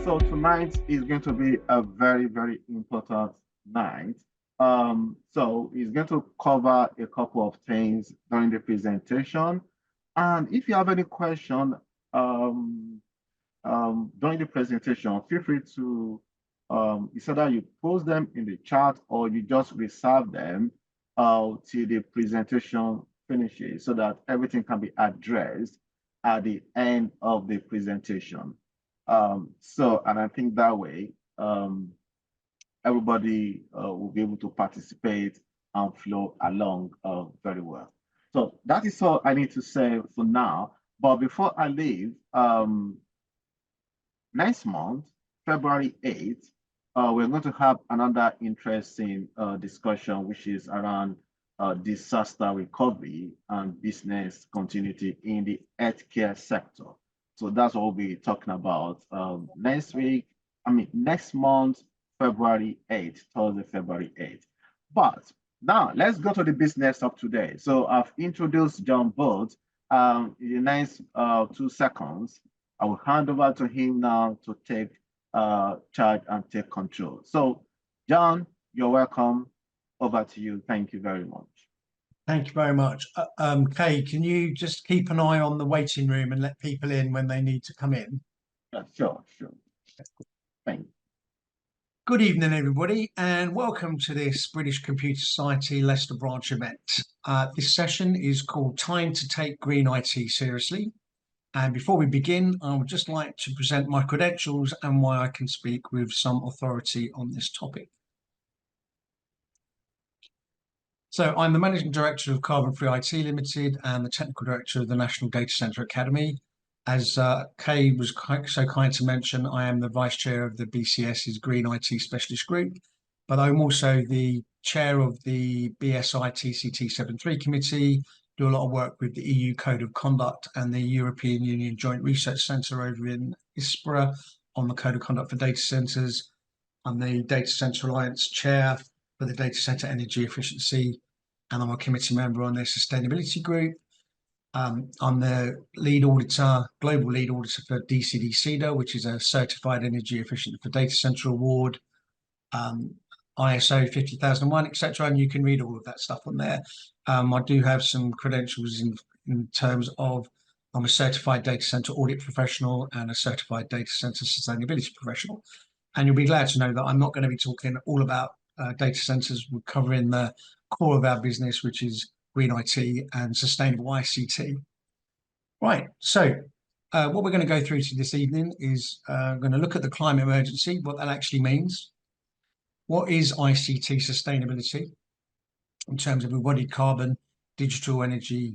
So tonight is going to be a very, very important night. So he's going to cover a couple of things during the presentation. And if you have any question during the presentation, feel free to it's either you post them in the chat or you just reserve them till the presentation finishes so that everything can be addressed at the end of the presentation. And I think that way everybody will be able to participate and flow along very well. So that is all I need to say for now. But before I leave, next month, February 8th, we're going to have another interesting discussion, which is around disaster recovery and business continuity in the healthcare sector. So that's what we'll be talking about next month, February 8th, Thursday, February 8th. But now let's go to the business of today. So I've introduced John Bolt. In the next 2 seconds, I will hand over to him now to take charge and take control. So John, you're welcome. Over to you. Thank you very much. Thank you very much. Kay, can you just keep an eye on the waiting room and let people in when they need to come in? Yeah, sure. Thank you. Good evening, everybody, and welcome to this British Computer Society Leicester branch event. This session is called Time to Take Green IT Seriously. And before we begin, I would just like to present my credentials and why I can speak with some authority on this topic. So I'm the Managing Director of Carbon3IT Ltd and the Technical Director of the National Data Centre Academy. As Kay was so kind to mention, I am the Vice-Chair of the BCS's Green IT Specialist Group, but I'm also the Chair of the BSI TCT 73 Committee, do a lot of work with the EU Code of Conduct and the European Union Joint Research Centre over in Ispra on the Code of Conduct for Data Centres. I'm the Data Centre Alliance Chair for the Data Centre Energy Efficiency, and I'm a committee member on their Sustainability Group. I'm the lead auditor, global lead auditor for DCD-CEDA, which is a Certified Energy Efficient for Data Center Award, ISO 50001, etc. And you can read all of that stuff on there. I do have some credentials in terms of I'm a Certified Data Center Audit Professional and a Certified Data Center Sustainability Professional. And you'll be glad to know that I'm not going to be talking all about data centers. We're covering the core of our business, which is Green IT and Sustainable ICT. Right, so what we're going to go through to this evening is going to look at the climate emergency, what that actually means. What is ICT sustainability in terms of embodied carbon, digital energy,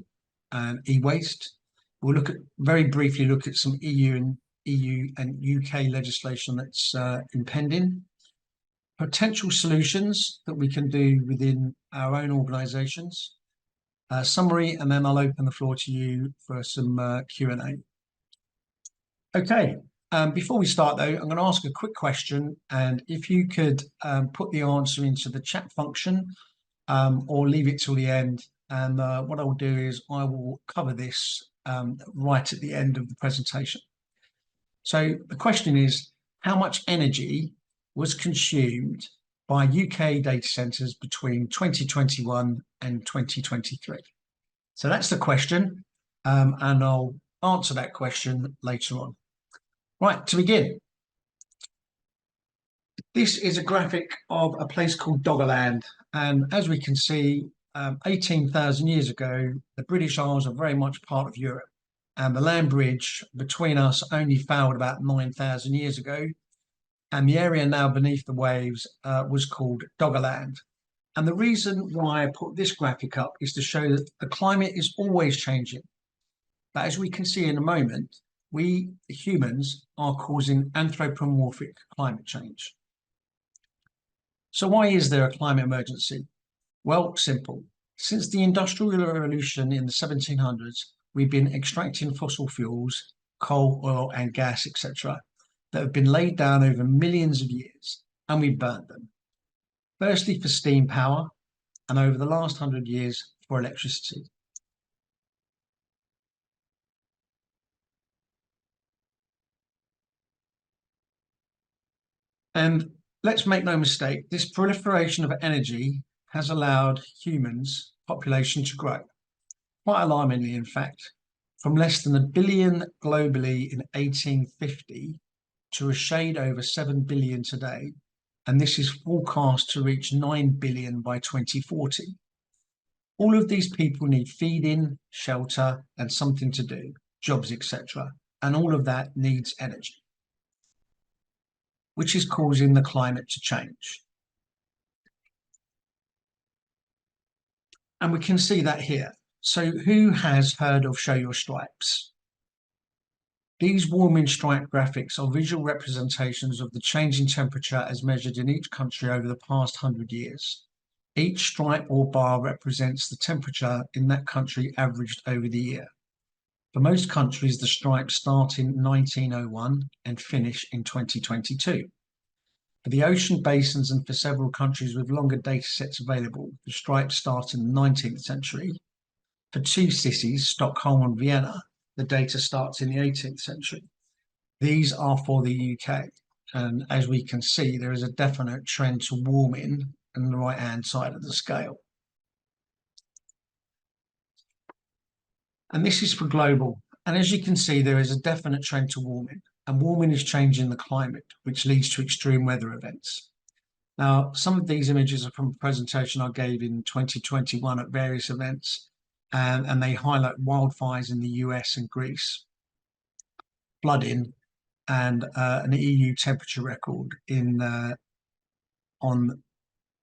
and e-waste? We'll look at very briefly look at some EU and UK legislation that's impending, potential solutions that we can do within our own organisations. Summary, and then I'll open the floor to you for some Q&A. Okay, before we start though, I'm going to ask a quick question, and if you could put the answer into the chat function or leave it till the end, and what I will do is I will cover this right at the end of the presentation. So the question is, how much energy was consumed by UK data centres between 2021 and 2023? So that's the question, and I'll answer that question later on. Right, to begin, this is a graphic of a place called Doggerland, and as we can see, 18,000 years ago, the British Isles are very much part of Europe, and the land bridge between us only failed about 9,000 years ago. And the area now beneath the waves was called Doggerland. And the reason why I put this graphic up is to show that the climate is always changing. But as we can see in a moment, we, the humans, are causing anthropomorphic climate change. So why is there a climate emergency? Well, simple. Since the Industrial Revolution in the 1700s, we've been extracting fossil fuels, coal, oil, and gas, etc., that have been laid down over millions of years, and we burnt them. Firstly for steam power, and over the last 100 years for electricity. And let's make no mistake, this proliferation of energy has allowed humans' population to grow. Quite alarmingly, in fact, from less than 1 billion globally in 1850 to a shade over 7 billion today. And this is forecast to reach 9 billion by 2040. All of these people need feeding, shelter, and something to do, jobs, etc. And all of that needs energy, which is causing the climate to change. And we can see that here. So who has heard of Show Your Stripes? These warming stripe graphics are visual representations of the changing temperature as measured in each country over the past 100 years. Each stripe or bar represents the temperature in that country averaged over the year. For most countries, the stripes start in 1901 and finish in 2022. For the ocean basins and for several countries with longer data sets available, the stripes start in the 19th century. For two cities, Stockholm and Vienna, the data starts in the 18th century. These are for the UK. And as we can see, there is a definite trend to warming on the right-hand side of the scale. And this is for global. And as you can see, there is a definite trend to warming. And warming is changing the climate, which leads to extreme weather events. Now, some of these images are from a presentation I gave in 2021 at various events, and they highlight wildfires in the US and Greece, flooding, and an EU temperature record on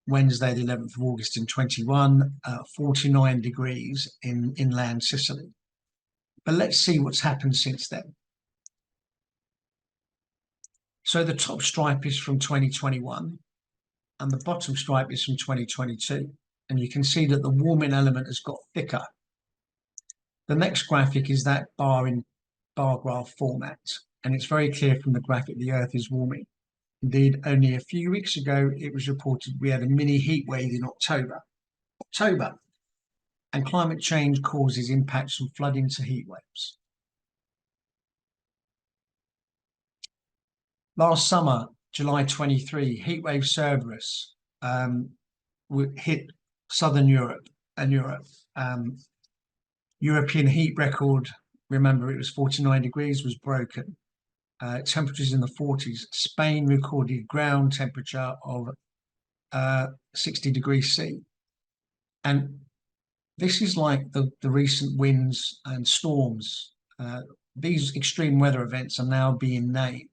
Wednesday, the 11th of August in 21, 49 degrees in inland Sicily. But let's see what's happened since then. So the top stripe is from 2021 and the bottom stripe is from 2022. And you can see that the warming element has got thicker. The next graphic is that bar in bar graph format. And it's very clear from the graphic the Earth is warming. Indeed, only a few weeks ago, it was reported we had a mini heat wave in October. And climate change causes impacts from flooding to heat waves. Last summer, July 23, heatwave Cerberus hit southern Europe and Europe. European heat record, remember it was 49 degrees, was broken. Temperatures in the 40s. Spain recorded ground temperature of 60 degrees C. And this is like the recent winds and storms. These extreme weather events are now being named.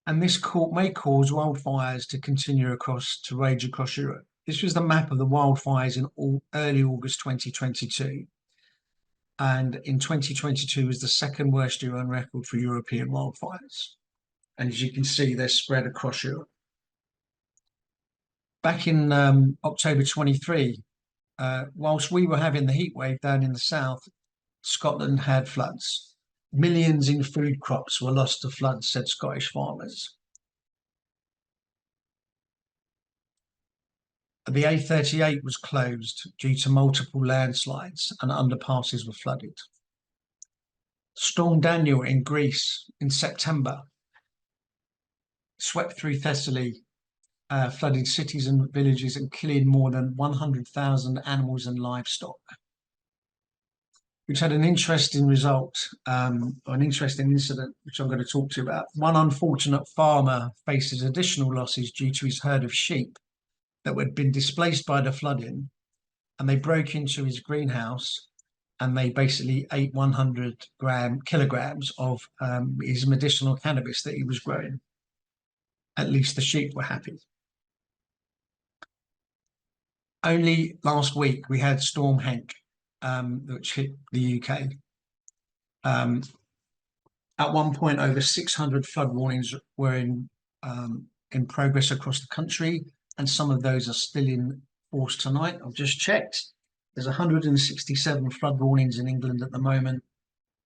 And this may cause wildfires to continue to rage across Europe. This was the map of the wildfires in early August 2022. And in 2022 was the second worst year on record for European wildfires. And as you can see, they're spread across Europe. Back in October 23, whilst we were having the heat wave down in the south, Scotland had floods. Millions in food crops were lost to floods, said Scottish farmers. The A38 was closed due to multiple landslides and underpasses were flooded. Storm Daniel in Greece in September swept through Thessaly, flooded cities and villages and killing more than 100,000 animals and livestock, which had an interesting result, or an interesting incident, which I'm going to talk to you about. One unfortunate farmer faces additional losses due to his herd of sheep that had been displaced by the flooding, and they broke into his greenhouse and they basically ate 100 kilograms of his medicinal cannabis that he was growing. At least the sheep were happy. Only last week we had Storm Hank, which hit the UK. At one point, over 600 flood warnings were in progress across the country, and some of those are still in force tonight. I've just checked. There's 167 flood warnings in England at the moment.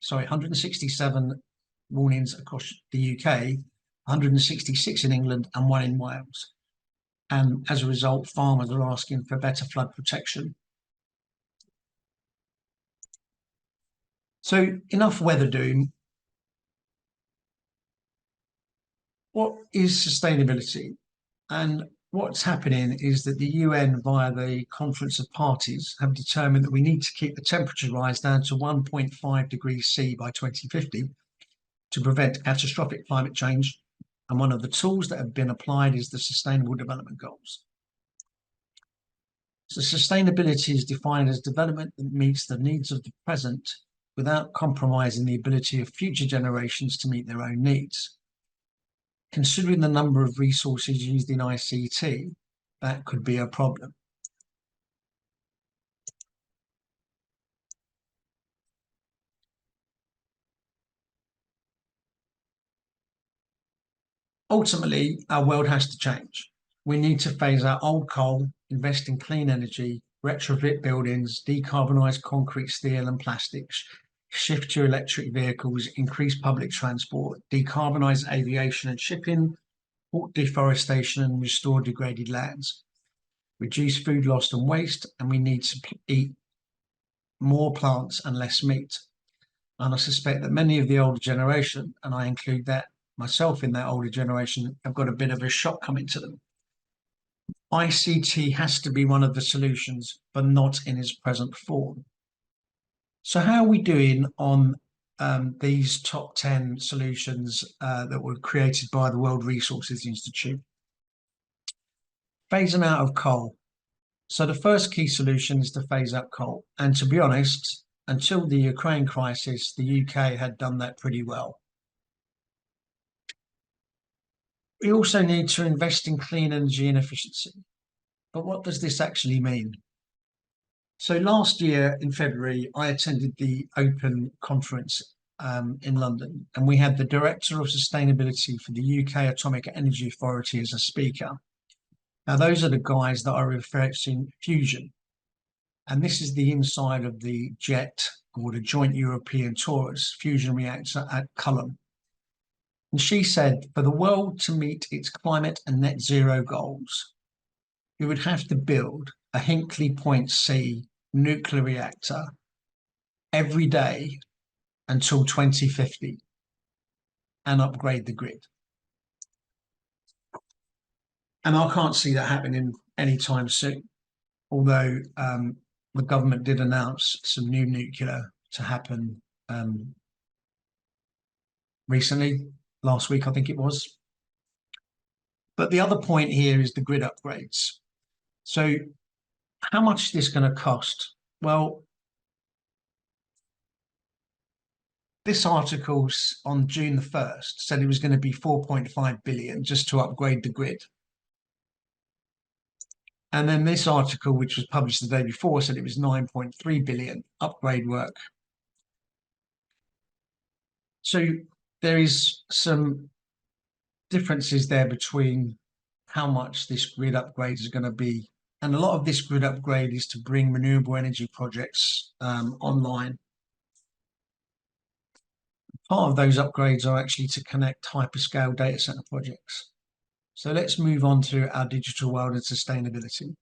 Sorry, 167 warnings across the UK, 166 in England, and 1 in Wales. And as a result, farmers are asking for better flood protection. So enough weather doom. What is sustainability? And what's happening is that the UN, via the Conference of Parties, have determined that we need to keep the temperature rise down to 1.5 degrees C by 2050 to prevent catastrophic climate change. And one of the tools that have been applied is the Sustainable Development Goals. So sustainability is defined as development that meets the needs of the present without compromising the ability of future generations to meet their own needs. Considering the number of resources used in ICT, that could be a problem. Ultimately, our world has to change. We need to phase out old coal, invest in clean energy, retrofit buildings, decarbonise concrete, steel and plastics, shift to electric vehicles, increase public transport, decarbonise aviation and shipping, halt deforestation and restore degraded lands, reduce food loss and waste, and we need to eat more plants and less meat. And I suspect that many of the older generation, and I include that myself in that older generation, have got a bit of a shock coming to them. ICT has to be one of the solutions, but not in its present form. So how are we doing on these top 10 solutions that were created by the World Resources Institute? Phasing out of coal. So the first key solution is to phase out coal. And to be honest, until the Ukraine crisis, the UK had done that pretty well. We also need to invest in clean energy and efficiency. But what does this actually mean? So last year in February, I attended the Open conference in London, and we had the Director of Sustainability for the UK Atomic Energy Authority as a speaker. Now, those are the guys that are researching fusion. And this is the inside of the JET, or the Joint European Torus fusion reactor at Culham. And she said, for the world to meet its climate and net zero goals, you would have to build a Hinkley Point C nuclear reactor every day until 2050 and upgrade the grid. And I can't see that happening anytime soon, although the government did announce some new nuclear to happen recently, last week, I think it was. But the other point here is the grid upgrades. So how much is this going to cost? Well, this article on June the 1st said it was going to be 4.5 billion just to upgrade the grid. And then this article, which was published the day before, said it was 9.3 billion upgrade work. So there is some differences there between how much this grid upgrade is going to be. And a lot of this grid upgrade is to bring renewable energy projects online. Part of those upgrades are actually to connect hyperscale data center projects. So let's move on to our digital world and sustainability.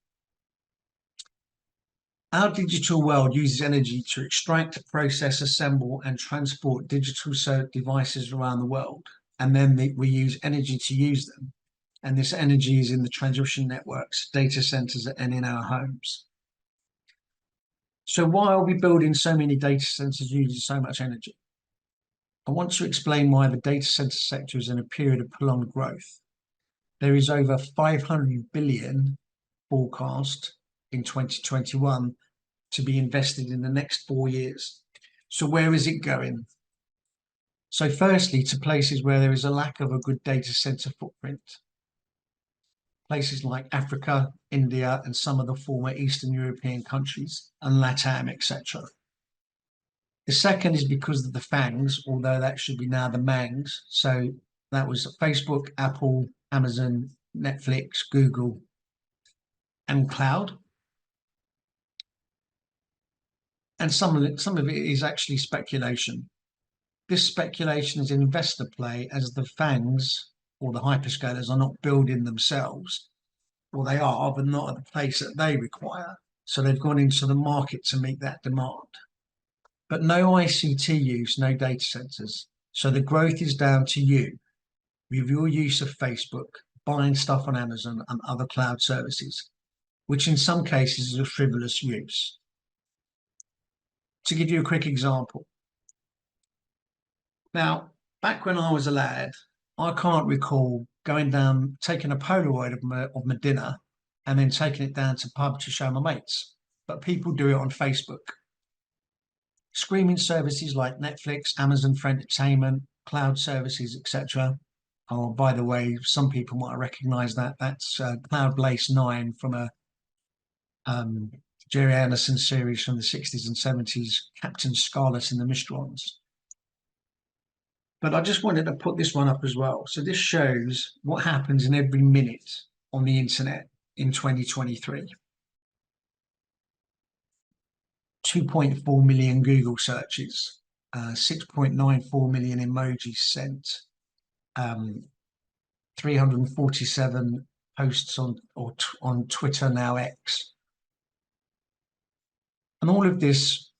Our digital world uses energy to extract, process, assemble, and transport digital devices around the world. And then we use energy to use them. And this energy is in the transmission networks, data centers, and in our homes. So why are we building so many data centers using so much energy? I want to explain why the data center sector is in a period of prolonged growth. There is over 500 billion forecast in 2021 to be invested in the next 4 years. So where is it going? So firstly, to places where there is a lack of a good data center footprint. Places like Africa, India, and some of the former Eastern European countries, and LATAM, etc. The second is because of the FANGs, although that should be now the MANGs. So that was Facebook, Apple, Amazon, Netflix, Google, and cloud. And some of it is actually speculation. This speculation is an investor play, as the FANGs or the hyperscalers are not building themselves. Well, they are, but not at the pace that they require. So they've gone into the market to meet that demand. but no ICT use, no data centers. So the growth is down to you with your use of Facebook, buying stuff on Amazon and other cloud services, which in some cases is a frivolous use. To give you a quick example. Now, back when I was a lad, I can't recall going down, taking a Polaroid of my dinner and then taking it down to pub to show my mates. But people do it on Facebook. Streaming services like Netflix, Amazon for entertainment, cloud services, etc. Oh, by the way, some people might recognize that. That's Cloud Blaze 9 from a Jerry Anderson series from the 60s and 70s, Captain Scarlet and the Mysterons. But I just wanted to put this one up as well. So this shows what happens in every minute on the internet in 2023. 2.4 million Google searches, 6.94 million emojis sent, 347 posts on Twitter, now X. And all of this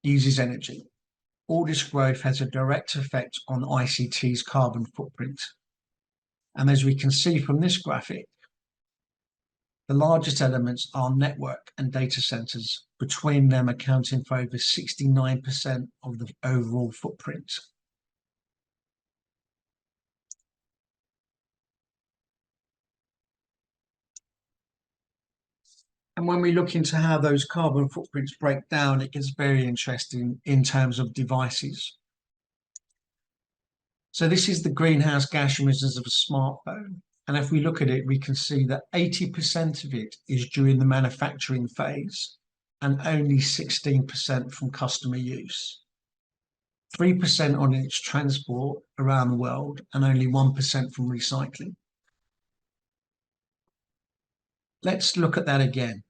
uses energy. All this growth has a direct effect on ICT's carbon footprint. And as we can see from this graphic, the largest elements are network and data centers, between them accounting for over 69% of the overall footprint. And when we look into how those carbon footprints break down, it gets very interesting in terms of devices. So this is the greenhouse gas emissions of a smartphone. And if we look at it, we can see that 80% of it is during the manufacturing phase and only 16% from customer use. 3% on its transport around the world and only 1% from recycling. Let's look at that again.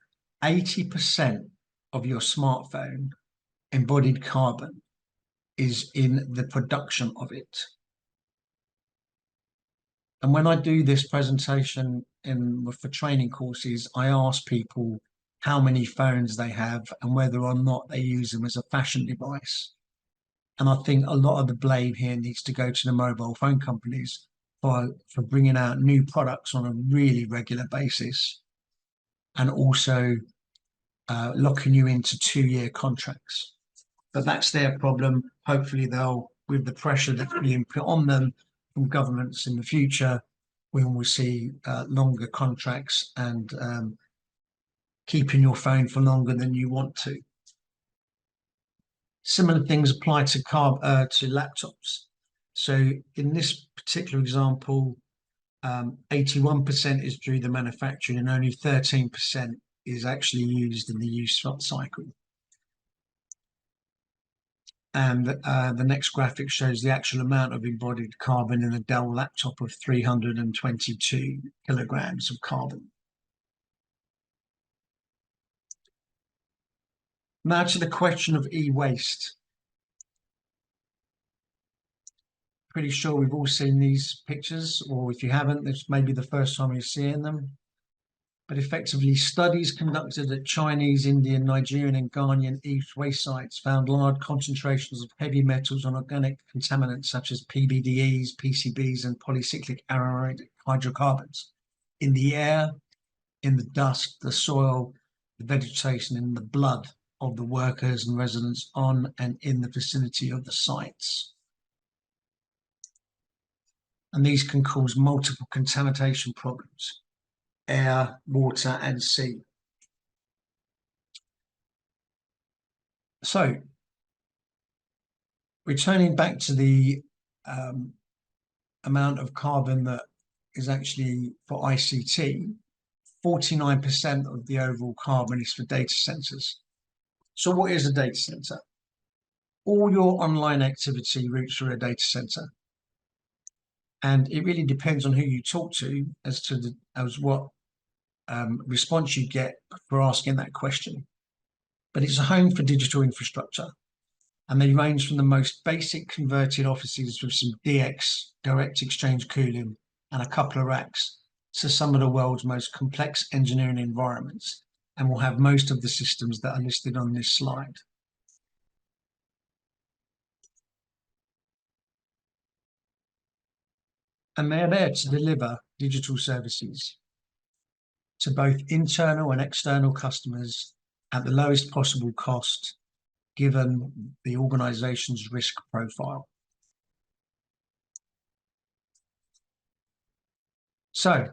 80% of your smartphone embodied carbon is in the production of it. And when I do this presentation for training courses, I ask people how many phones they have and whether or not they use them as a fashion device. And I think a lot of the blame here needs to go to the mobile phone companies for bringing out new products on a really regular basis, and also locking you into 2-year contracts. But that's their problem. Hopefully they'll, with the pressure that's being put on them from governments in the future, we will see longer contracts and keeping your phone for longer than you want to. Similar things apply to laptops. So in this particular example, 81% is through the manufacturing and only 13% is actually used in the use cycle. And the next graphic shows the actual amount of embodied carbon in a Dell laptop of 322 kilograms of carbon. Now to the question of e-waste. Pretty sure we've all seen these pictures, or if you haven't, this may be the first time you're seeing them. But effectively, studies conducted at Chinese, Indian, Nigerian, and Ghanaian e-waste sites found large concentrations of heavy metals and organic contaminants such as PBDEs, PCBs, and polycyclic aromatic hydrocarbons in the air, in the dust, the soil, the vegetation, and the blood of the workers and residents on and in the vicinity of the sites. And these can cause multiple contamination problems: air, water, and sea. So, returning back to the amount of carbon that is actually for ICT, 49% of the overall carbon is for data centers. So what is a data center? All your online activity routes through a data center. And it really depends on who you talk to as to what response you get for asking that question. But it's a home for digital infrastructure. And they range from the most basic converted offices with some DX, direct exchange cooling, and a couple of racks, to some of the world's most complex engineering environments, and will have most of the systems that are listed on this slide. and they're there to deliver digital services to both internal and external customers at the lowest possible cost, given the organization's risk profile. So,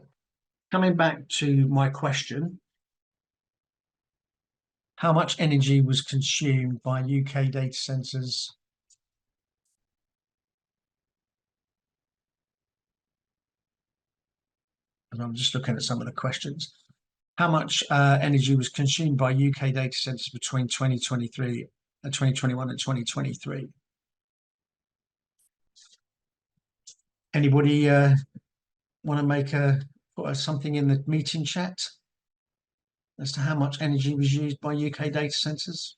coming back to my question, how much energy was consumed by UK data centers and I'm just looking at some of the questions. How much energy was consumed by UK data centers between 2021 and 2023? Anybody want to make put something in the meeting chat as to how much energy was used by UK data centers?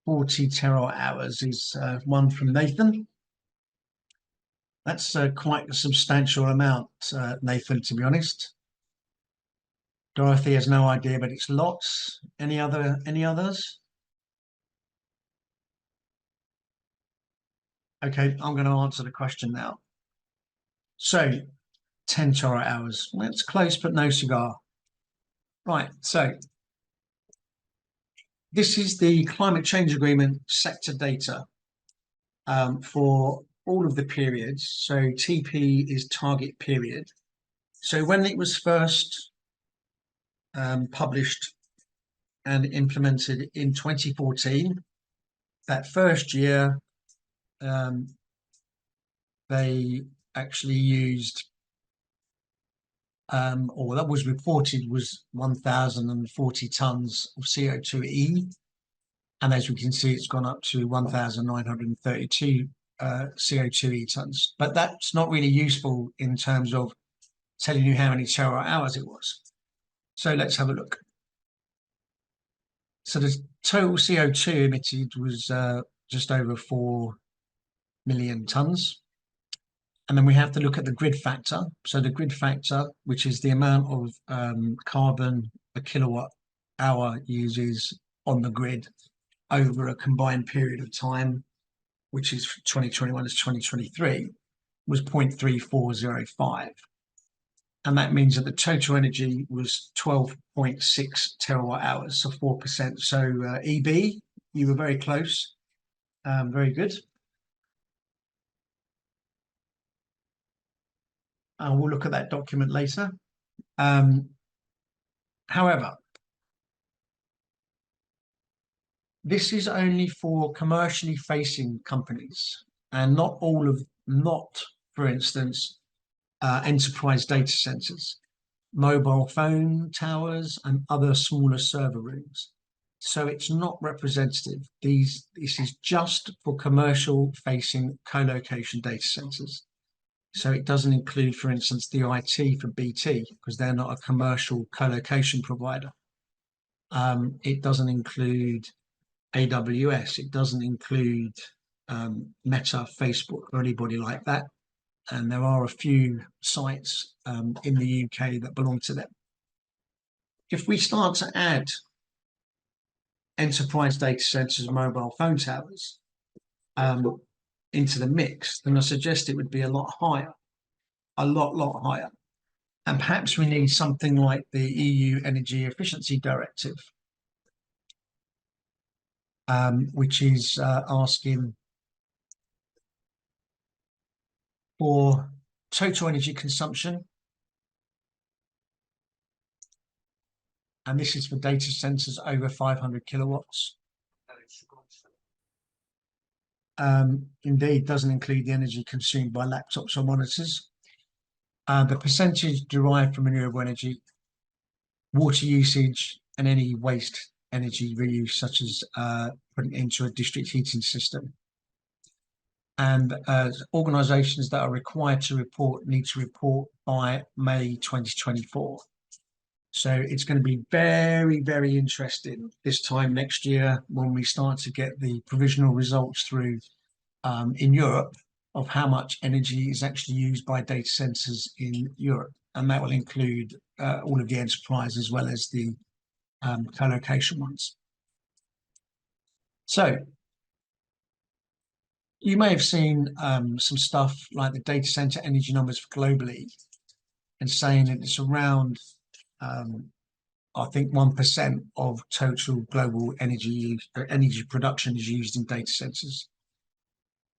"40 terawatt hours" is one from Nathan. That's quite a substantial amount, Nathan, to be honest. Dorothy has no idea, but it's lots. Any others? Okay, I'm going to answer the question now. So, 10 terawatt hours. That's close, but no cigar. Right, so this is the climate change agreement sector data for all of the periods. So TP is target period. So when it was first published and implemented in 2014, that first year, they actually used, or that was reported, was 1,040 tons of CO2e. And as we can see, it's gone up to 1,932 CO2e tons. But that's not really useful in terms of telling you how many terawatt hours it was. So let's have a look. So the total CO2 emitted was just over 4 million tons. And then we have to look at the grid factor. So the grid factor, which is the amount of carbon a kilowatt hour uses on the grid over a combined period of time, which is 2021 to 2023, was 0.3405. And that means that the total energy was 12.6 terawatt hours, so 4%. So EB, you were very close. Very good. We'll look at that document later. However, this is only for commercially facing companies and not, for instance, enterprise data centers, mobile phone towers, and other smaller server rooms. So it's not representative. This is just for commercial facing co-location data centers. So it doesn't include, for instance, the IT for BT, because they're not a commercial co-location provider. It doesn't include AWS. It doesn't include Meta, Facebook, or anybody like that. And there are a few sites in the UK that belong to them. If we start to add enterprise data centers, mobile phone towers into the mix, then I suggest it would be a lot higher, a lot higher. And perhaps we need something like the EU Energy Efficiency Directive, which is asking for total energy consumption. And this is for data centers over 500 kilowatts. Indeed, doesn't include the energy consumed by laptops or monitors. The percentage derived from renewable energy, water usage, and any waste energy reuse, such as putting it into a district heating system. And organisations that are required to report need to report by May 2024. So it's going to be very interesting this time next year when we start to get the provisional results through in Europe of how much energy is actually used by data centers in Europe. And that will include all of the enterprise as well as the co-location ones. So you may have seen some stuff like the data center energy numbers globally and saying that it's around, I think 1% of total global energy production is used in data centers.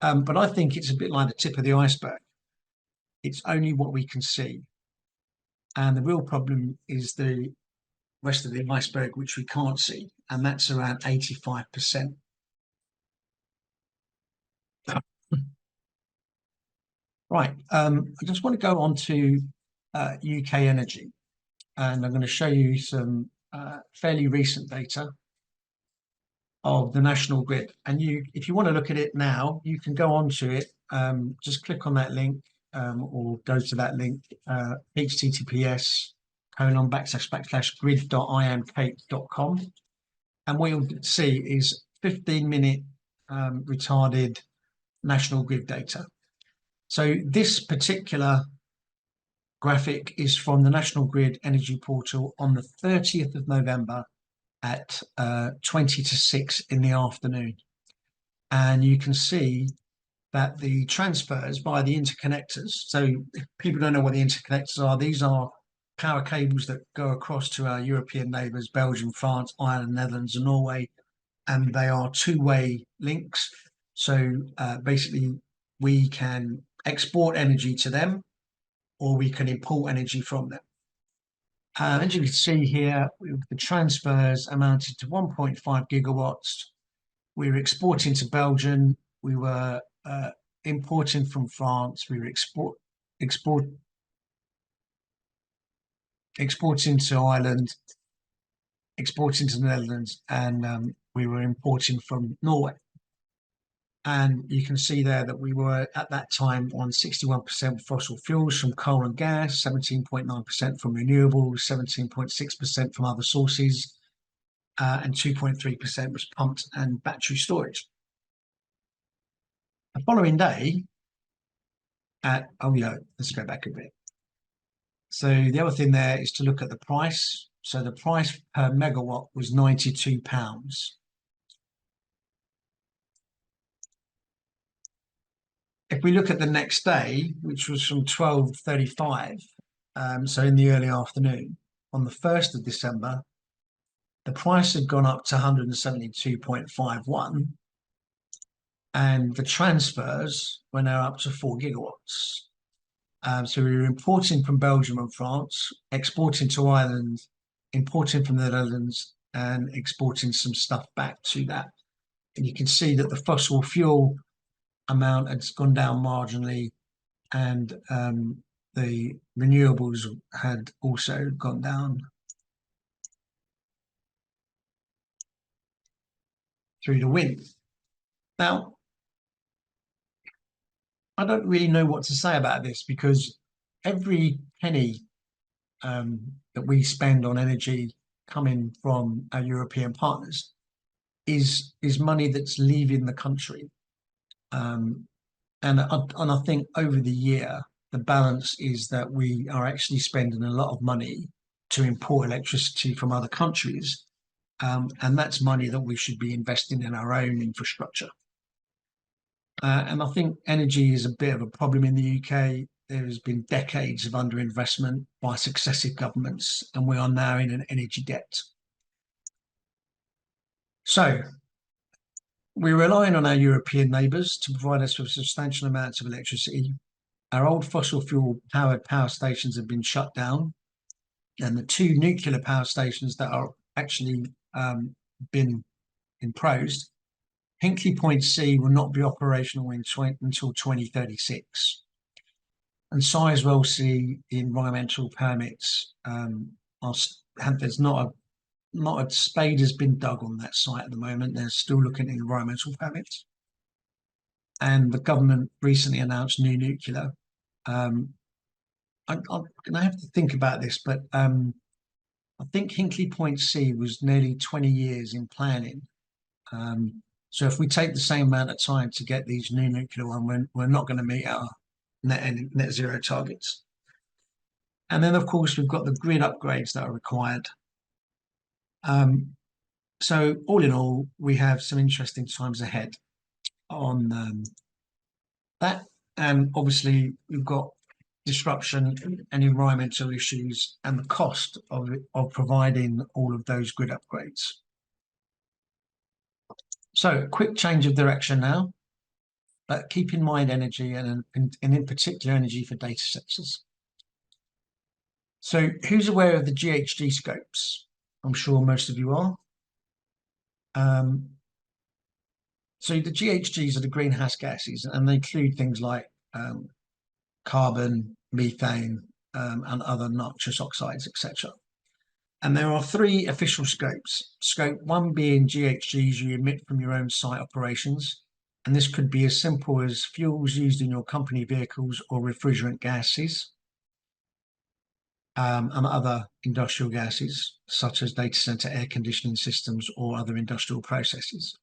But I think it's a bit like the tip of the iceberg. It's only what we can see. And the real problem is the rest of the iceberg, which we can't see, and that's around 85%. Right, I just want to go on to UK energy, and I'm going to show you some fairly recent data of the national grid. And if you want to look at it now, you can go onto it, just click on that link or go to that link, https://grid.imcape.com. And what you'll see is 15-minute retarded national grid data. So this particular graphic is from the National Grid Energy Portal on the 30th of November at 20 to 6 in the afternoon. And you can see that the transfers by the interconnectors, so if people don't know what the interconnectors are, these are power cables that go across to our European neighbours, Belgium, France, Ireland, Netherlands and Norway, and they are two-way links. So basically we can export energy to them or we can import energy from them. As you can see here, the transfers amounted to 1.5 gigawatts. We were exporting to Belgium. We were importing from France. We were exporting to Ireland, exporting to the Netherlands, and we were importing from Norway. And you can see there that we were at that time on 61% fossil fuels from coal and gas, 17.9% from renewables, 17.6% from other sources, and 2.3% was pumped and battery storage. The following day, let's go back a bit. So the other thing there is to look at the price. So the price per megawatt was £92. If we look at the next day, which was from 12:35, so in the early afternoon, on the 1st of December, the price had gone up to 172.51, and the transfers were now up to 4 gigawatts. So we were importing from Belgium and France, exporting to Ireland, importing from the Netherlands, and exporting some stuff back to that. And you can see that the fossil fuel amount has gone down marginally, and the renewables had also gone down through the wind. Now, I don't really know what to say about this, because every penny that we spend on energy coming from our European partners is money that's leaving the country. And I think over the year, the balance is that we are actually spending a lot of money to import electricity from other countries. And that's money that we should be investing in our own infrastructure. And I think energy is a bit of a problem in the UK. There has been decades of underinvestment by successive governments, and we are now in an energy debt. So we're relying on our European neighbours to provide us with substantial amounts of electricity. Our old fossil fuel powered power stations have been shut down, and the two nuclear power stations that are actually been imposed, Hinkley Point C will not be operational until 2036. And Sizewell C, the environmental permits, there's not a spade has been dug on that site at the moment. They're still looking at environmental permits. And the government recently announced new nuclear. I'm going to have to think about this, but I think Hinkley Point C was nearly 20 years in planning. So if we take the same amount of time to get these new nuclear ones, we're not going to meet our net zero targets. And then, of course, we've got the grid upgrades that are required. So all in all, we have some interesting times ahead on that. And obviously, we've got disruption and environmental issues and the cost of providing all of those grid upgrades. So quick change of direction now, but keep in mind energy and in particular energy for data centers. So who's aware of the GHG scopes? I'm sure most of you are. So the GHGs are the greenhouse gases, and they include things like carbon, methane, and other nitrous oxides, etc. And there are three official scopes. Scope 1 being GHGs you emit from your own site operations. And this could be as simple as fuels used in your company vehicles or refrigerant gases, and other industrial gases, such as data center air conditioning systems or other industrial processes.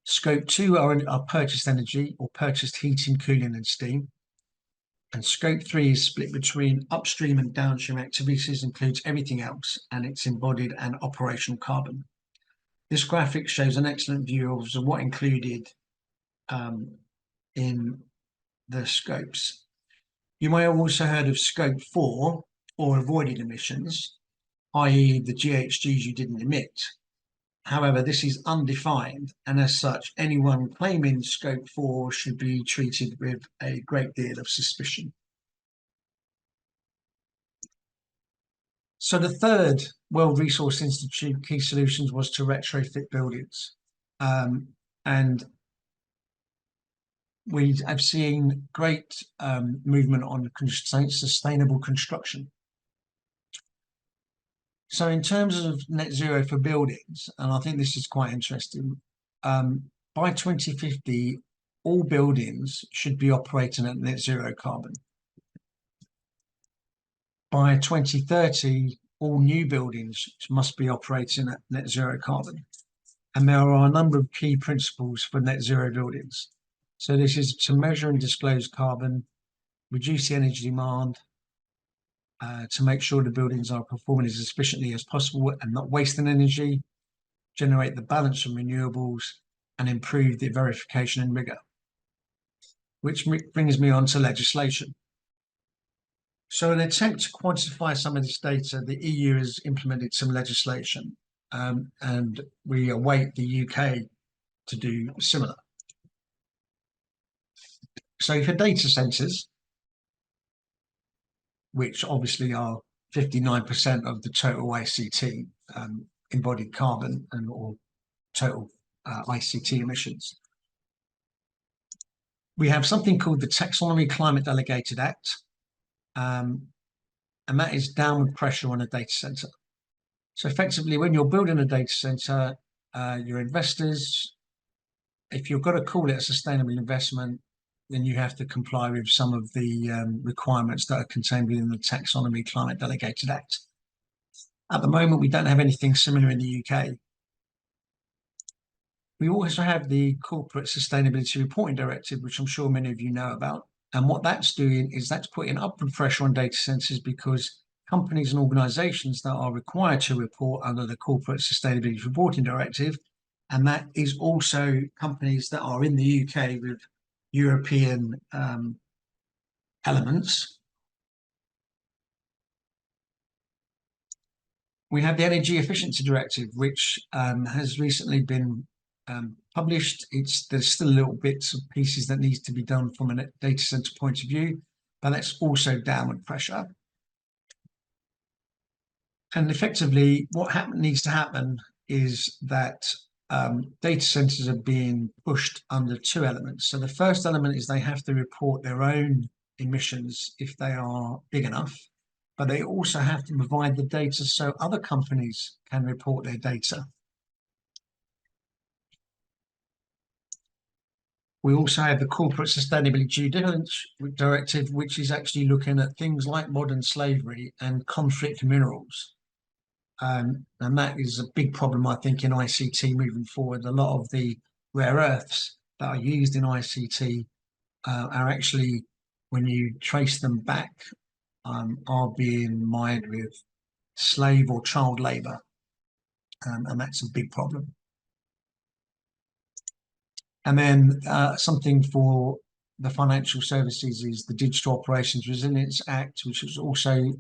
Scope 2 are purchased energy or purchased heating, cooling, and steam. And scope 3 is split between upstream and downstream activities, includes everything else, and it's embodied and operational carbon. This graphic shows an excellent view of what included in the scopes. You may have also heard of scope 4 or avoided emissions, i.e. the GHGs you didn't emit. However, this is undefined, and as such, anyone claiming scope 4 should be treated with a great deal of suspicion. So the third World Resource Institute key solutions was to retrofit buildings. And we have seen great movement on sustainable construction. So in terms of net zero for buildings, and I think this is quite interesting, by 2050, all buildings should be operating at net zero carbon. By 2030, all new buildings must be operating at net zero carbon. And there are a number of key principles for net zero buildings. So this is to measure and disclose carbon, reduce the energy demand, to make sure the buildings are performing as efficiently as possible and not wasting energy, generate the balance from renewables, and improve the verification and rigor. Which brings me on to legislation. So in an attempt to quantify some of this data, the EU has implemented some legislation, and we await the UK to do similar. So for data centers, which obviously are 59% of the total ICT embodied carbon and or total ICT emissions, we have something called the Taxonomy Climate Delegated Act, and that is downward pressure on a data center. So effectively, when you're building a data center, your investors, if you're going to call it a sustainable investment, then you have to comply with some of the requirements that are contained within the Taxonomy Climate Delegated Act. At the moment, we don't have anything similar in the UK. We also have the Corporate Sustainability Reporting Directive, which I'm sure many of you know about. And what that's doing is that's putting upward pressure on data centers because companies and organizations that are required to report under the Corporate Sustainability Reporting Directive, and that is also companies that are in the UK with European elements. We have the Energy Efficiency Directive, which has recently been published. There's still little bits and pieces that needs to be done from a data center point of view, but that's also downward pressure. And effectively, what needs to happen is that data centers are being pushed under two elements. So the first element is they have to report their own emissions if they are big enough, but they also have to provide the data so other companies can report their data. We also have the Corporate Sustainability Due Diligence Directive, which is actually looking at things like modern slavery and conflict minerals. And that is a big problem, I think, in ICT moving forward. A lot of the rare earths that are used in ICT are actually, when you trace them back, are being mined with slave or child labor. and that's a big problem. And then something for the financial services is the Digital Operations Resilience Act, which is also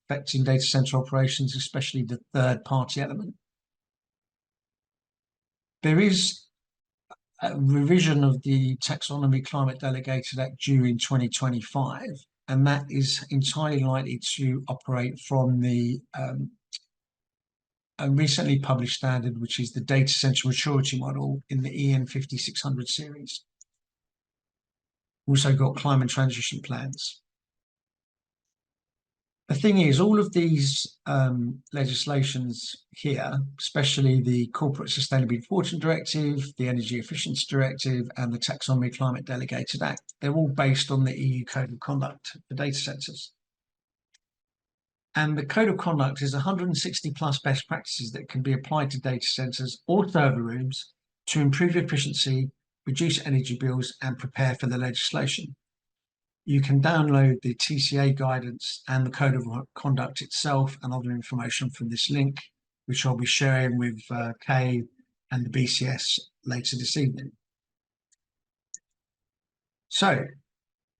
affecting data center operations, especially the third-party element. There is a revision of the Taxonomy Climate Delegated Act due in 2025, and that is entirely likely to operate from the a recently published standard, which is the data center maturity model in the EN 5600 series. Also got climate transition plans. The thing is, all of these legislations here, especially the Corporate Sustainability Reporting Directive, the Energy Efficiency Directive, and the Taxonomy Climate Delegated Act, they're all based on the EU Code of Conduct for data centers. And the Code of Conduct is 160 plus best practices that can be applied to data centers or server rooms to improve efficiency, reduce energy bills, and prepare for the legislation. You can download the TCA guidance and the Code of Conduct itself and other information from this link, which I'll be sharing with Kay and the BCS later this evening. So,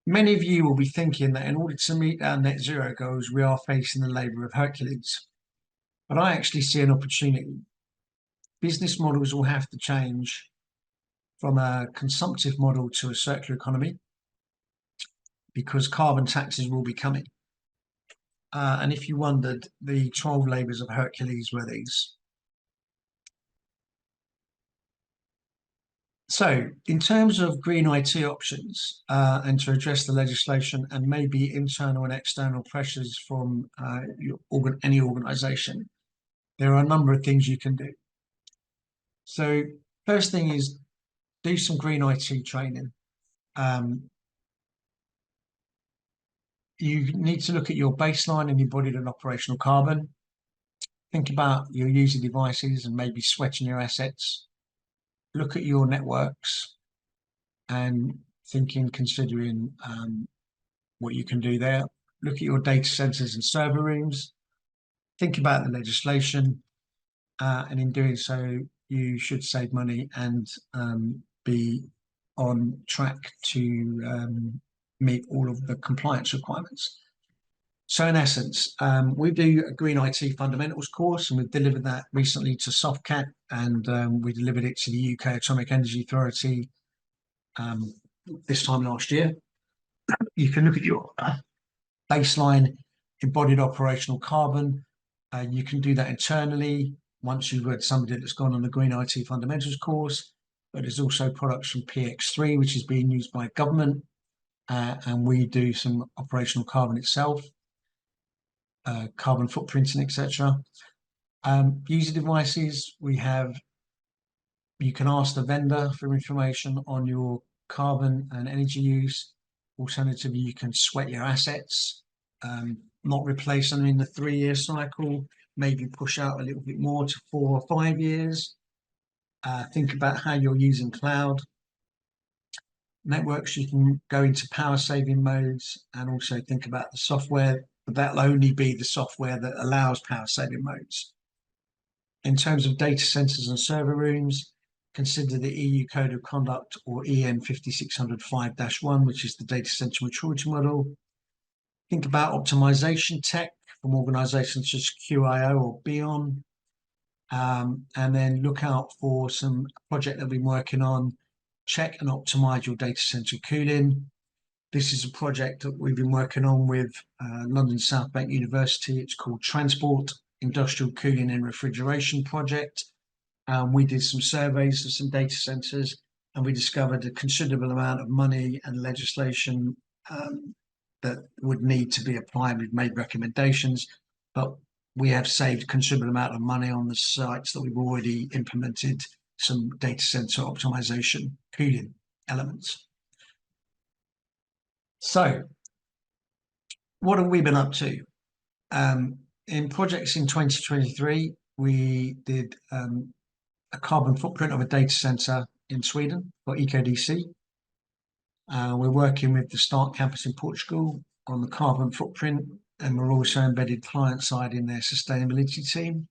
many of you will be thinking that in order to meet our net zero goals, we are facing the labour of Hercules. But I actually see an opportunity. Business models will have to change from a consumptive model to a circular economy, because carbon taxes will be coming. And if you wondered, the 12 labours of Hercules were these. So, in terms of green IT options and to address the legislation and maybe internal and external pressures from any organisation, there are a number of things you can do. So, first thing is do some green IT training. You need to look at your baseline and embodied and operational carbon. Think about your user devices and maybe sweating your assets. Look at your networks and considering what you can do there. Look at your data centers and server rooms. Think about the legislation, and in doing so, you should save money and be on track to meet all of the compliance requirements. So in essence, we do a Green IT Fundamentals course, and we've delivered that recently to Softcat, and we delivered it to the UK Atomic Energy Authority this time last year. You can look at your baseline embodied operational carbon. You can do that internally once you've got somebody that's gone on the Green IT Fundamentals course, but there's also products from PX3, which is being used by government, and we do some operational carbon itself, carbon footprinting, etc. User devices, you can ask the vendor for information on your carbon and energy use. Alternatively, you can sweat your assets, not replace them in the 3-year cycle, maybe push out a little bit more to 4 or 5 years. Think about how you're using cloud networks. You can go into power saving modes and also think about the software, but that'll only be the software that allows power saving modes. In terms of data centers and server rooms, consider the EU Code of Conduct, or EN 5605-1, which is the data center maturity model. Think about optimization tech from organizations such as QIO or Beyond. And then look out for some project that we've been working on. Check and optimize your data center cooling. This is a project that we've been working on with London South Bank University. It's called Transport Industrial Cooling and Refrigeration Project. We did some surveys of some data centers, and we discovered a considerable amount of money and legislation that would need to be applied. We've made recommendations, but we have saved a considerable amount of money on the sites that we've already implemented some data center optimization cooling elements. So, what have we been up to? In projects in 2023, we did a carbon footprint of a data center in Sweden for EcoDC. We're working with the Start campus in Portugal on the carbon footprint, and we're also embedded client side in their sustainability team.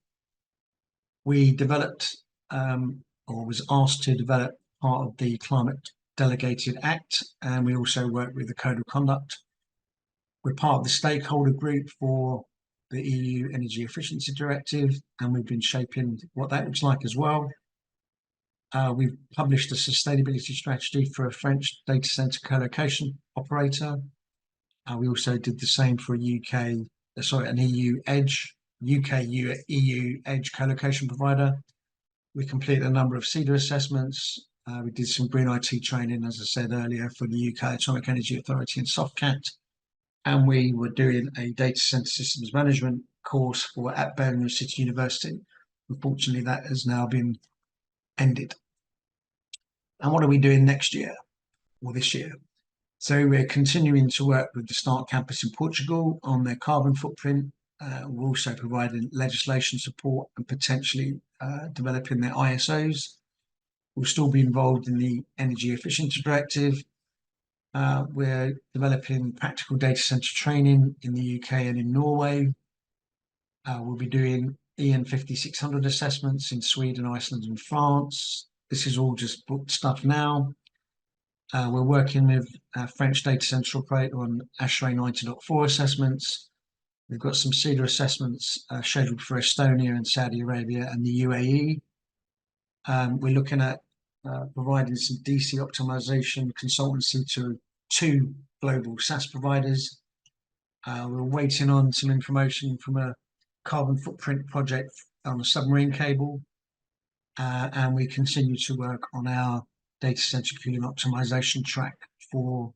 We developed or was asked to develop part of the Climate Delegated Act, and we also work with the Code of Conduct. We're part of the stakeholder group for the EU Energy Efficiency Directive, and we've been shaping what that looks like as well. We've published a sustainability strategy for a French data center co-location operator. We also did the same for an EU Edge, EU Edge co-location provider. We completed a number of CEDA assessments. We did some Green IT training, as I said earlier, for the UK Atomic Energy Authority and Softcat. And we were doing a data center systems management course at Birmingham City University. Unfortunately, that has now been ended. And what are we doing next year or this year? So we're continuing to work with the START campus in Portugal on their carbon footprint. We're also providing legislation support and potentially developing their ISOs. We'll still be involved in the Energy Efficiency Directive. We're developing practical data center training in the UK and in Norway. We'll be doing EN 5600 assessments in Sweden, Iceland, and France. This is all just booked stuff now. We're working with French data center operator on ASHRAE 90.4 assessments. We've got some CEDA assessments scheduled for Estonia and Saudi Arabia and the UAE. We're looking at providing some DC optimization consultancy to 2 global SaaS providers. We're waiting on some information from a carbon footprint project on a submarine cable. And we continue to work on our data center cooling optimization track for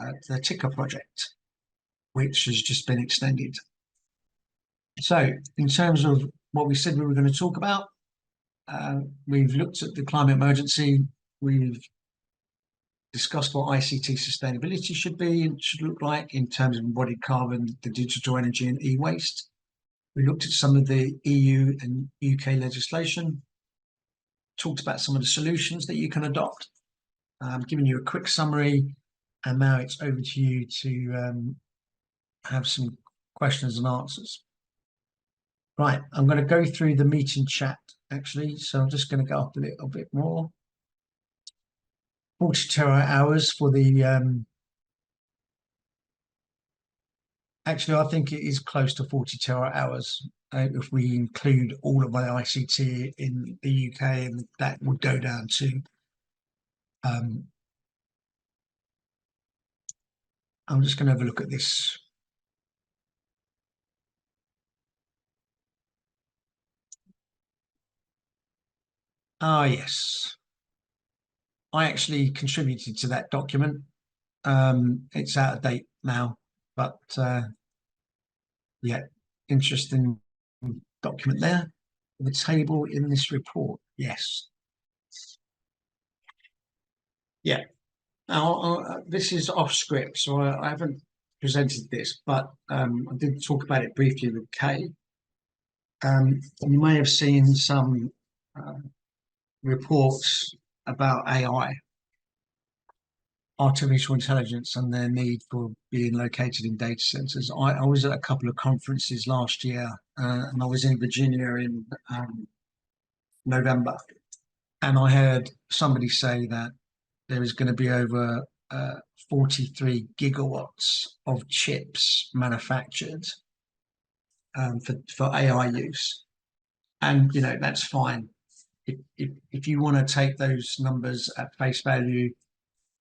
the Ticker project, which has just been extended. So in terms of what we said we were going to talk about, we've looked at the climate emergency. We've discussed what ICT sustainability should be and should look like in terms of embodied carbon, the digital energy and e-waste. We looked at some of the EU and UK legislation, talked about some of the solutions that you can adopt. Giving you a quick summary, and now it's over to you to have some questions and answers. Right, I'm going to go through the meeting chat actually, so I'm just going to go up a little bit more. 40 terawatt hours for the actually, I think it is close to 40 terawatt hours if we include all of my ICT in the UK, and that would go down to I'm just going to have a look at this. Ah, yes. I actually contributed to that document. It's out of date now, but yeah, interesting document there. The table in this report, yes. Yeah. Now, this is off script, so I haven't presented this, but I did talk about it briefly with Kay. You may have seen some reports about AI, artificial intelligence, and their need for being located in data centers. I was at a couple of conferences last year, and I was in Virginia in November, and I heard somebody say that there is going to be over 43 gigawatts of chips manufactured for AI use. And, you know, that's fine. If you want to take those numbers at face value,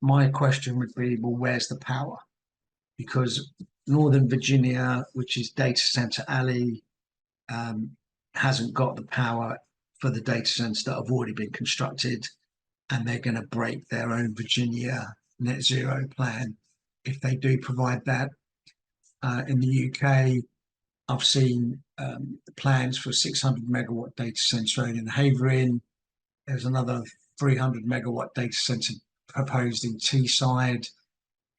my question would be, well, where's the power? Because Northern Virginia, which is data center alley, hasn't got the power for the data centers that have already been constructed, and they're going to break their own Virginia net zero plan if they do provide that. In the UK, I've seen plans for a 600 megawatt data center in Havering. There's another 300 megawatt data center proposed in Teesside.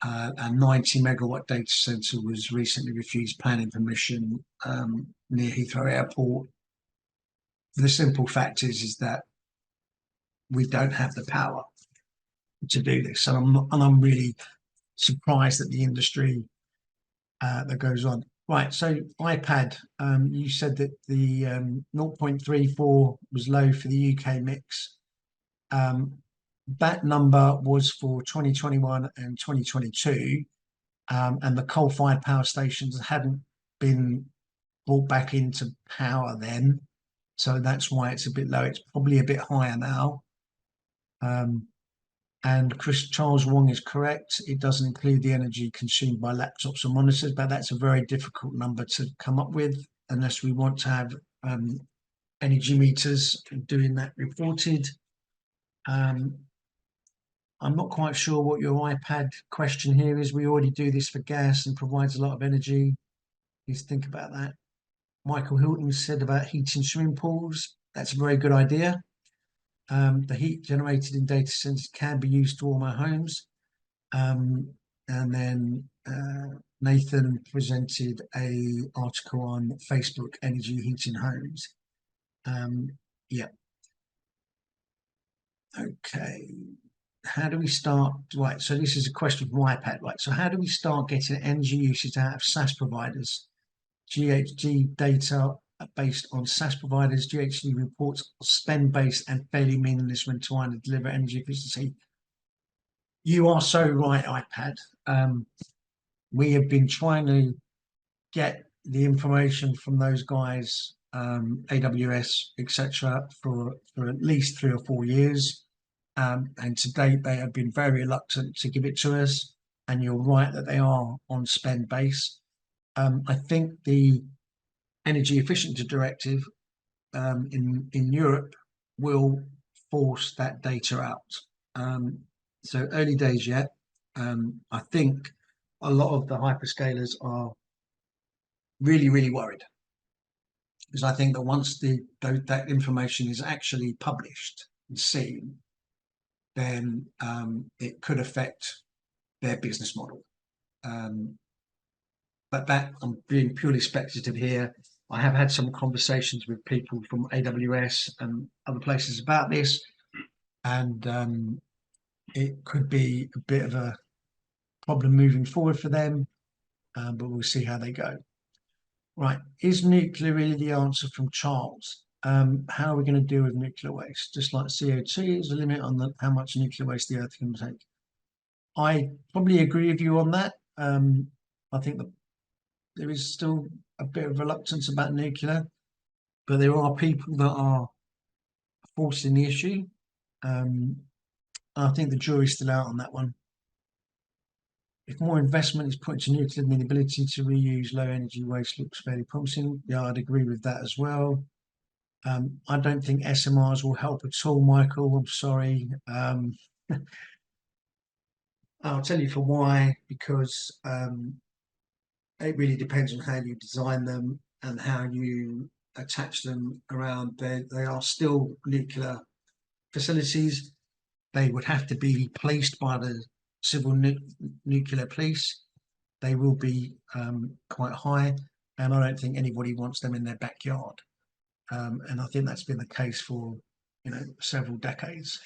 A 90 megawatt data center was recently refused planning permission near Heathrow Airport. The simple fact is that we don't have the power to do this, and I'm really surprised at the industry that goes on. Right, so iPad, you said that the 0.34 was low for the UK mix. That number was for 2021 and 2022, and the coal-fired power stations hadn't been brought back into power then, so that's why it's a bit low. It's probably a bit higher now. And Charles Wong is correct. It doesn't include the energy consumed by laptops or monitors, but that's a very difficult number to come up with unless we want to have energy meters doing that reported. I'm not quite sure what your iPad question here is. We already do this for gas and provides a lot of energy. Please think about that. Michael Hilton said about heating swimming pools. That's a very good idea. The heat generated in data centers can be used to warm our homes. And then Nathan presented a article on Facebook energy heating homes. Yeah. Okay. How do we start? Right. So this is a question from iPad. Right. So how do we start getting energy usage out of SaaS providers? GHG data based on SaaS providers. GHG reports spend-based and fairly meaningless when trying to deliver energy efficiency. You are so right, iPad. We have been trying to get the information from those guys, AWS, etc., for at least 3 or 4 years. And to date, they have been very reluctant to give it to us. And you're right that they are on spend base. I think the energy efficiency directive in Europe will force that data out. So early days yet. I think a lot of the hyperscalers are really, really worried, because I think that once that information is actually published and seen, then it could affect their business model. But that, I'm being purely speculative here. I have had some conversations with people from AWS and other places about this, and it could be a bit of a problem moving forward for them, but we'll see how they go. Right, is nuclear really the answer from Charles? How are we going to deal with nuclear waste? Just like CO2, there's a limit on how much nuclear waste the Earth can take. I probably agree with you on that. I think that there is still a bit of reluctance about nuclear, but there are people that are forcing the issue. I think the jury's still out on that one. If more investment is put into nuclear, then the ability to reuse low energy waste looks fairly promising. Yeah, I'd agree with that as well. I don't think SMRs will help at all, Michael. I'm sorry. I'll tell you for why, because it really depends on how you design them and how you attach them around. They are still nuclear facilities. They would have to be policed by the civil nuclear police. They will be quite high, and I don't think anybody wants them in their backyard. And I think that's been the case for several decades.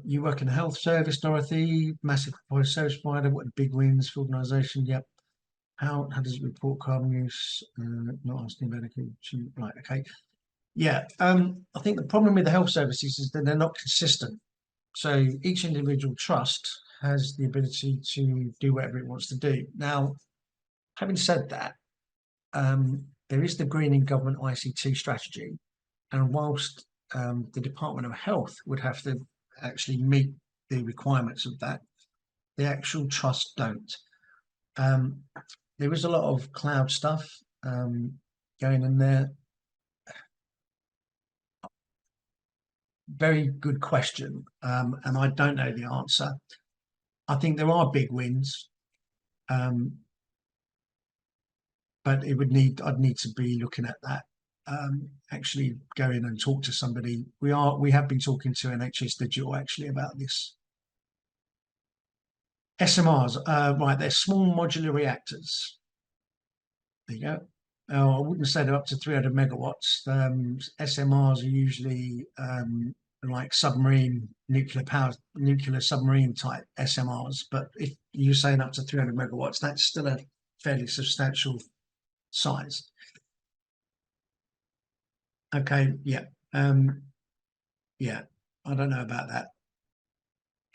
You work in the health service, Dorothy, massive service provider. What are the big wins for organisation? Yep. How does it report carbon use? Not asking medical. Right. Okay. Yeah. I think the problem with the health services is that they're not consistent. So each individual trust has the ability to do whatever it wants to do. Now, having said that, there is the Greening Government ICT strategy, and whilst the Department of Health would have to actually meet the requirements of that, the actual trust don't. There is a lot of cloud stuff going in there. Very good question, and I don't know the answer. I think there are big wins, but I'd need to be looking at that. Actually go in and talk to somebody. We have been talking to NHS Digital actually about this. SMRs, right, they're small modular reactors. There you go. I wouldn't say they're up to 300 megawatts. SMRs are usually like submarine nuclear submarine type SMRs. But if you're saying up to 300 megawatts, that's still fairly substantial size. Okay, yeah. Yeah, I don't know about that.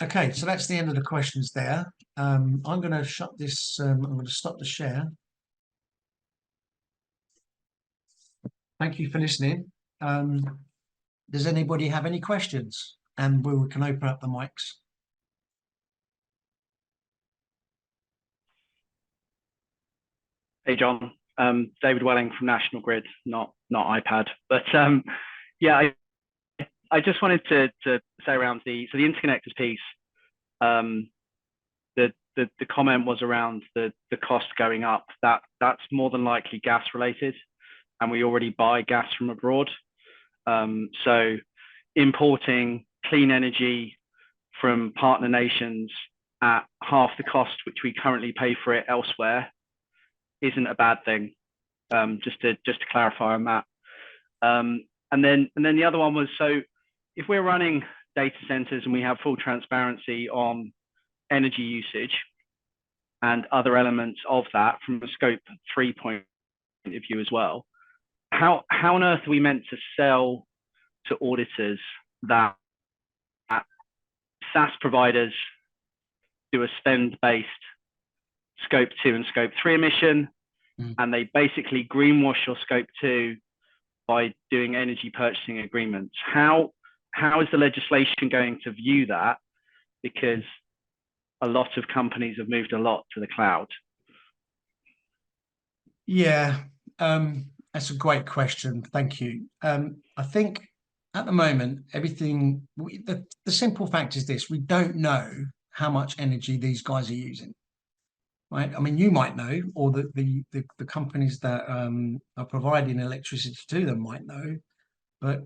Okay, so that's the end of the questions there. I'm going to shut this, I'm going to stop the share. Thank you for listening. Does anybody have any questions? And we can open up the mics. Hey, John. David Welling from National Grid, not iPad. But yeah, I just wanted to say around the interconnectors piece. The comment was around the cost going up. That's more than likely gas related, and we already buy gas from abroad. So importing clean energy from partner nations at half the cost which we currently pay for it elsewhere isn't a bad thing. Just to clarify on that. And then the other one was, so if we're running data centers and we have full transparency on energy usage and other elements of that from a scope 3 point of view as well, how on earth are we meant to sell to auditors that SaaS providers do a spend-based scope 2 and scope 3 emission, and they basically greenwash your scope 2 by doing energy purchasing agreements? How is the legislation going to view that? Because a lot of companies have moved a lot to the cloud. Yeah, that's a great question. Thank you. I think at the moment, everything, the simple fact is this: we don't know how much energy these guys are using. Right? I mean, you might know, or the companies that are providing electricity to them might know, but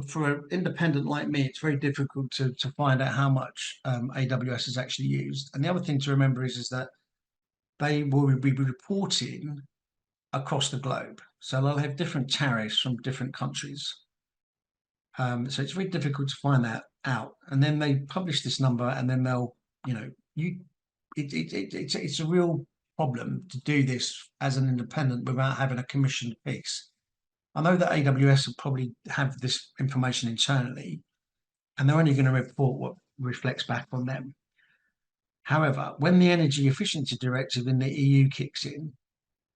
for an independent like me, it's very difficult to find out how much AWS is actually used. And the other thing to remember is that they will be reporting across the globe, so they'll have different tariffs from different countries. So it's very difficult to find that out. And then they publish this number, and then they'll, it's a real problem to do this as an independent without having a commissioned piece. I know that AWS will probably have this information internally, and they're only going to report what reflects back on them. However, when the Energy Efficiency Directive in the EU kicks in,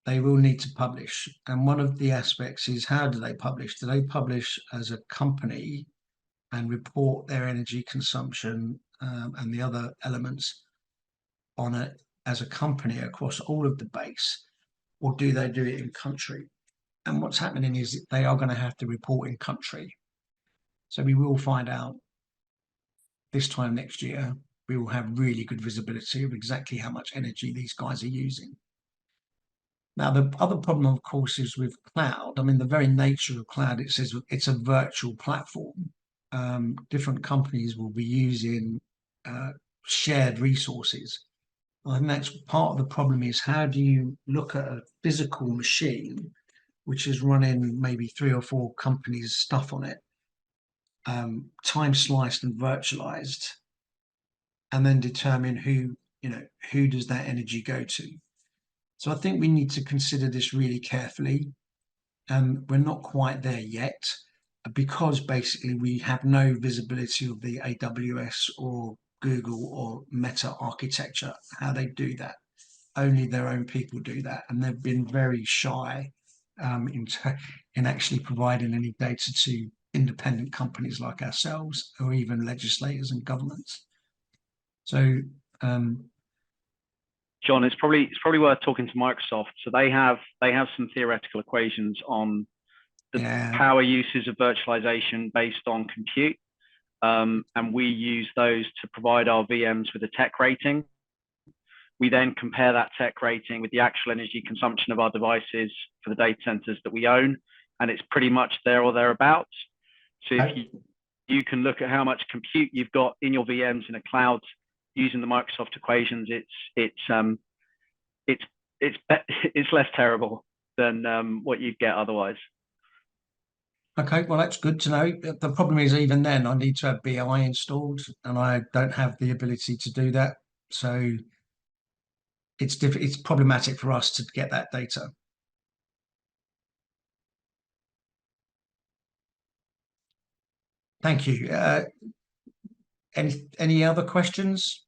they will need to publish. And one of the aspects is, how do they publish? Do they publish as a company and report their energy consumption and the other elements on it as a company across all of the base, or do they do it in country? And what's happening is they are going to have to report in country. So we will find out this time next year. We will have really good visibility of exactly how much energy these guys are using. Now, the other problem, of course, is with cloud. I mean, the very nature of cloud, it says it's a virtual platform. Different companies will be using shared resources. I think that's part of the problem, is how do you look at a physical machine which is running maybe 3 or 4 companies' stuff on it, time sliced and virtualized, and then determine who does that energy go to. So I think we need to consider this really carefully. We're not quite there yet, because basically we have no visibility of the AWS or Google or Meta architecture, how they do that. Only their own people do that, and they've been very shy in actually providing any data to independent companies like ourselves, or even legislators and governments. So John, it's probably worth talking to Microsoft. So they have some theoretical equations on the power uses of virtualization based on compute, and we use those to provide our VMs with a tech rating. We then compare that tech rating with the actual energy consumption of our devices for the data centers that we own, and it's pretty much there or thereabouts. So if you can look at how much compute you've got in your VMs in a cloud using the Microsoft equations, it's less terrible than what you'd get otherwise. Okay, well, that's good to know. The problem is, even then, I need to have BI installed, and I don't have the ability to do that. So it's problematic for us to get that data. Thank you. Any other questions?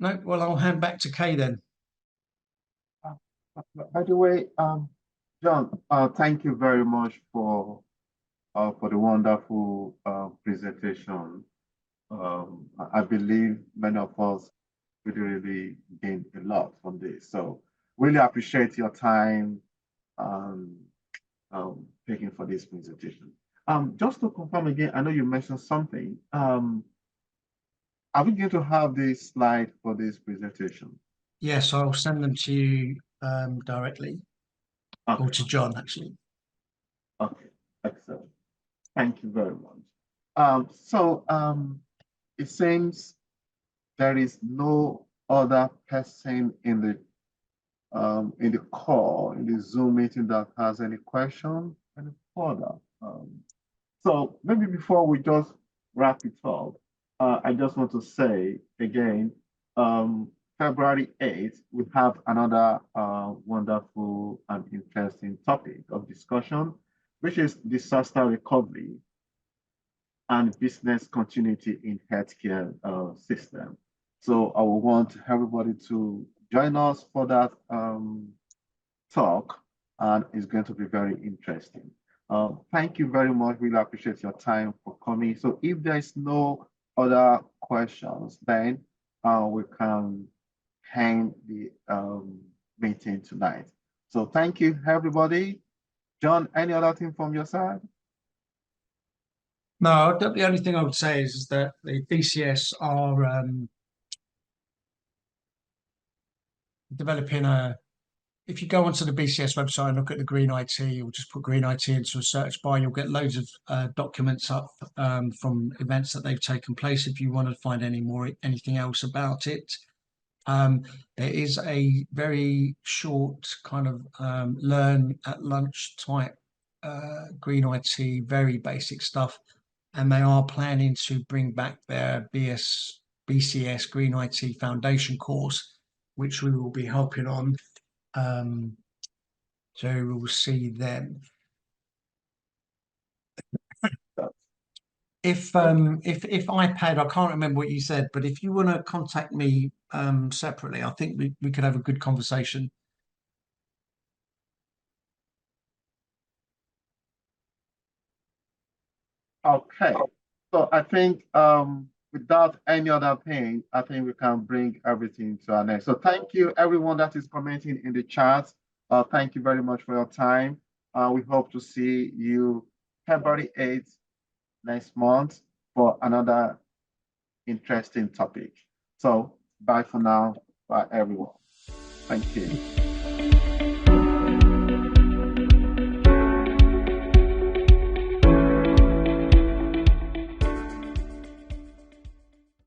No, well, I'll hand back to Kay then. By the way, John, thank you very much for the wonderful presentation. I believe many of us really gained a lot from this. So really appreciate your time taking for this presentation. Just to confirm again, I know you mentioned something. Are we going to have this slide for this presentation? Yes, I'll send them to you directly, Okay. or to John, actually. Okay, excellent. Thank you very much. It seems there is no other person in the call, in the Zoom meeting that has any question any further. So maybe before we just wrap it up, I just want to say again, February 8th, we have another wonderful and interesting topic of discussion, which is disaster recovery and business continuity in healthcare system. So I will want everybody to join us for that talk, and it's going to be very interesting. Thank you very much. Really appreciate your time for coming. So if there's no other questions, then we can end the meeting tonight. So thank you, everybody. John, any other thing from your side? No, the only thing I would say is that the BCS are developing if you go onto the BCS website and look at the Green IT, or just put Green IT into a search bar, you'll get loads of documents up from events that they've taken place. If you want to find anything else about it, there is a very short kind of learn at lunch type Green IT, very basic stuff, and they are planning to bring back their BCS Green IT Foundation course, which we will be helping on. So we'll see them. If iPad, I can't remember what you said, but if you want to contact me separately, I think we could have a good conversation. Okay, so I think without any other thing, I think we can bring everything to an end. So thank you, everyone that is commenting in the chat. Thank you very much for your time. We hope to see you February 8th next month for another interesting topic. So bye for now. Bye, everyone. Thank you.